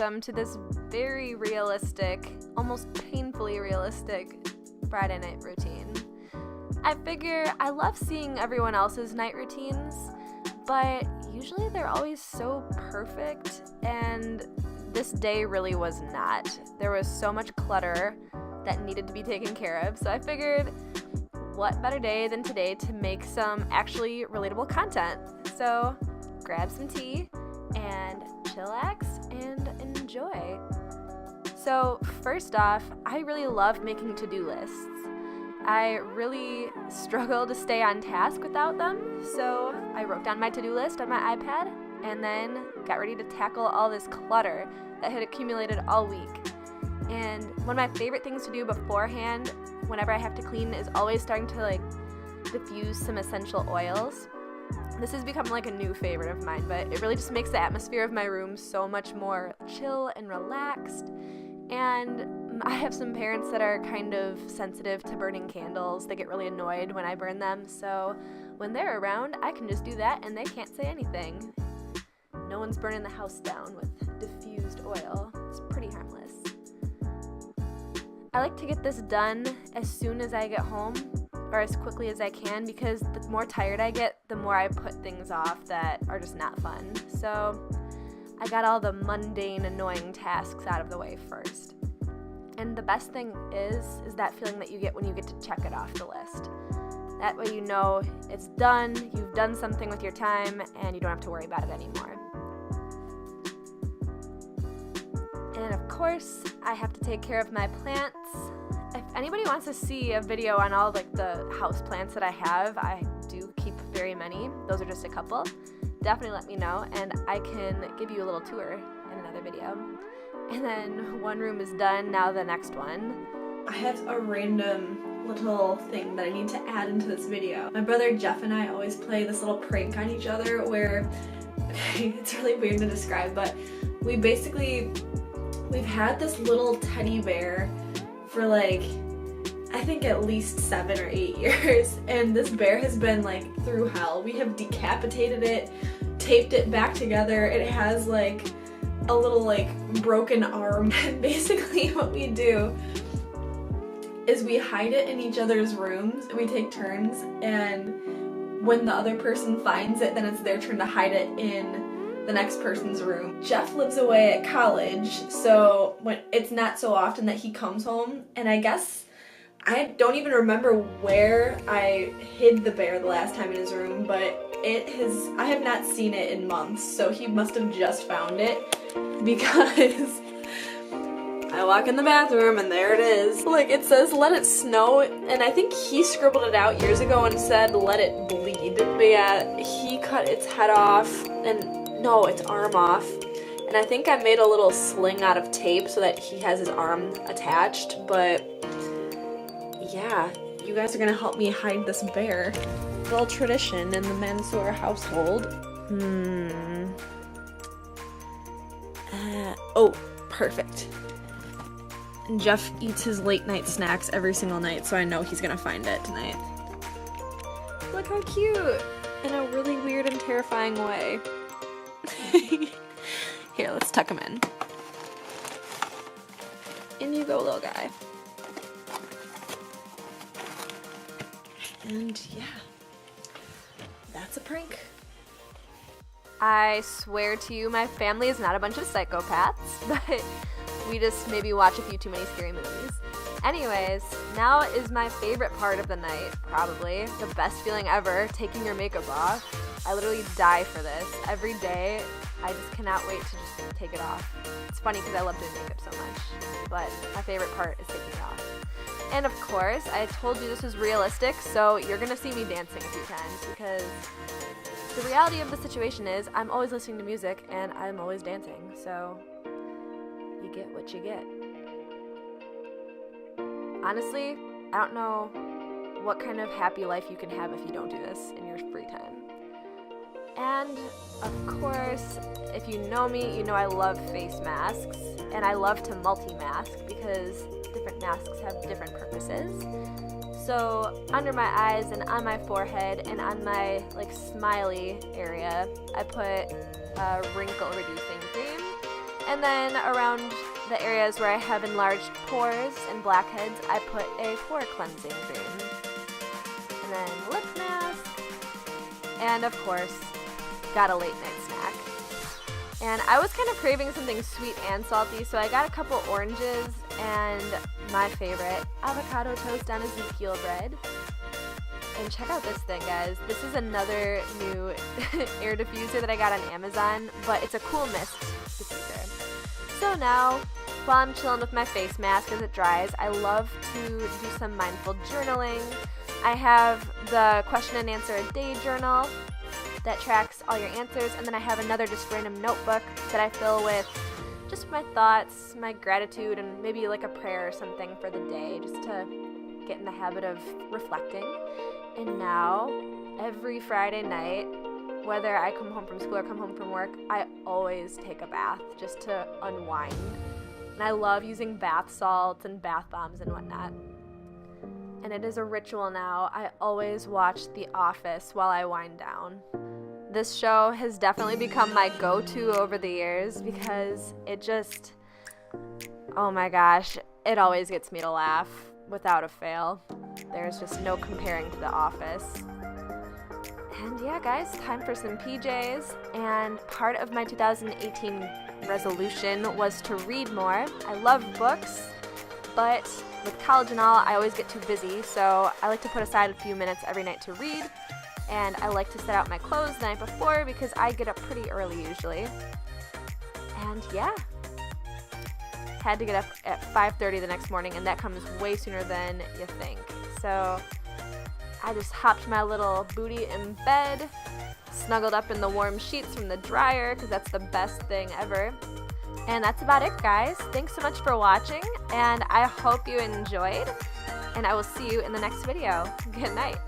welcome to this very realistic, almost painfully realistic Friday night routine. I figure I love seeing everyone else's night routines, but usually they're always so perfect, and this day really was not. There was so much clutter that needed to be taken care of, so I figured what better day than today to make some actually relatable content. So grab some tea and chillax and enjoy. So first off, I really love making to-do lists. I really struggle to stay on task without them, so I wrote down my to-do list on my iPad and then got ready to tackle all this clutter that had accumulated all week. And one of my favorite things to do beforehand, whenever I have to clean, is always starting to diffuse some essential oils. This has become a new favorite of mine, but it really just makes the atmosphere of my room so much more chill and relaxed. And I have some parents that are kind of sensitive to burning candles. They get really annoyed when I burn them, so when they're around, I can just do that and they can't say anything. No one's burning the house down with diffused oil. It's pretty harmless. I like to get this done as soon as I get home, or as quickly as I can, because the more tired I get, the more I put things off that are just not fun. So I got all the mundane, annoying tasks out of the way first. And the best thing is that feeling that you get when you get to check it off the list. That way you know it's done, you've done something with your time, and you don't have to worry about it anymore. And of course, I have to take care of my plants. If anybody wants to see a video on all the house plants that I have, I do keep very many. Those are just a couple. Definitely let me know, and I can give you a little tour in another video. And then one room is done, now the next one. I have a random little thing that I need to add into this video. My brother Jeff and I always play this little prank on each other where, it's really weird to describe, but we've had this little teddy bear for I think at least 7 or 8 years, and this bear has been through hell. We have decapitated it, taped it back together. It has a little broken arm, and basically what we do is we hide it in each other's rooms. We take turns, and when the other person finds it, then it's their turn to hide it in the next person's room. Jeff lives away at college, so it's not so often that he comes home, and I guess I don't even remember where I hid the bear the last time in his room, but I have not seen it in months, so he must have just found it, because I walk in the bathroom and there it is. It says let it snow, and I think he scribbled it out years ago and said let it bleed, but yeah, he cut its head off, no, its arm off, and I think I made a little sling out of tape so that he has his arm attached, but yeah, you guys are gonna help me hide this bear. Little tradition in the Mansour household. Oh, perfect. And Jeff eats his late night snacks every single night, so I know he's gonna find it tonight. Look how cute! In a really weird and terrifying way. Here, let's tuck him in. In you go, little guy. And yeah, that's a prank. I swear to you, my family is not a bunch of psychopaths, but we just maybe watch a few too many scary movies. Anyways, now is my favorite part of the night, probably. The best feeling ever, taking your makeup off. I literally die for this. Every day, I just cannot wait to just take it off. It's funny because I love doing makeup so much, but my favorite part is taking it off. And of course, I told you this was realistic, so you're gonna see me dancing a few times, because the reality of the situation is I'm always listening to music and I'm always dancing, so you get what you get. Honestly, I don't know what kind of happy life you can have if you don't do this in your free time. And of course, if you know me, you know I love face masks, and I love to multi-mask because different masks have different purposes. So under my eyes and on my forehead and on my smiley area, I put a wrinkle reducing cream, And then around the areas where I have enlarged pores and blackheads, I put a pore cleansing cream. And then lip mask. And of course, got a late night snack. And I was kind of craving something sweet and salty, so I got a couple oranges and my favorite, avocado toast on Ezekiel bread. And check out this thing, guys. This is another new air diffuser that I got on Amazon, but it's a cool mist diffuser. So now, while I'm chilling with my face mask as it dries, I love to do some mindful journaling. I have the question and answer a day journal that tracks all your answers, and then I have another just random notebook that I fill with just my thoughts, my gratitude, and maybe like a prayer or something for the day, just to get in the habit of reflecting. And now, every Friday night, whether I come home from school or come home from work, I always take a bath just to unwind. And I love using bath salts and bath bombs and whatnot. And it is a ritual now. I always watch The Office while I wind down. This show has definitely become my go-to over the years because it just, oh my gosh, it always gets me to laugh without a fail. There's just no comparing to The Office. And yeah, guys, time for some PJs. And part of my 2018 resolution was to read more. I love books, but with college and all, I always get too busy, so I like to put aside a few minutes every night to read. And I like to set out my clothes the night before because I get up pretty early usually. And yeah, had to get up at 5:30 the next morning, and that comes way sooner than you think. So I just hopped my little booty in bed, snuggled up in the warm sheets from the dryer because that's the best thing ever. And that's about it, guys. Thanks so much for watching, and I hope you enjoyed, and I will see you in the next video. Good night.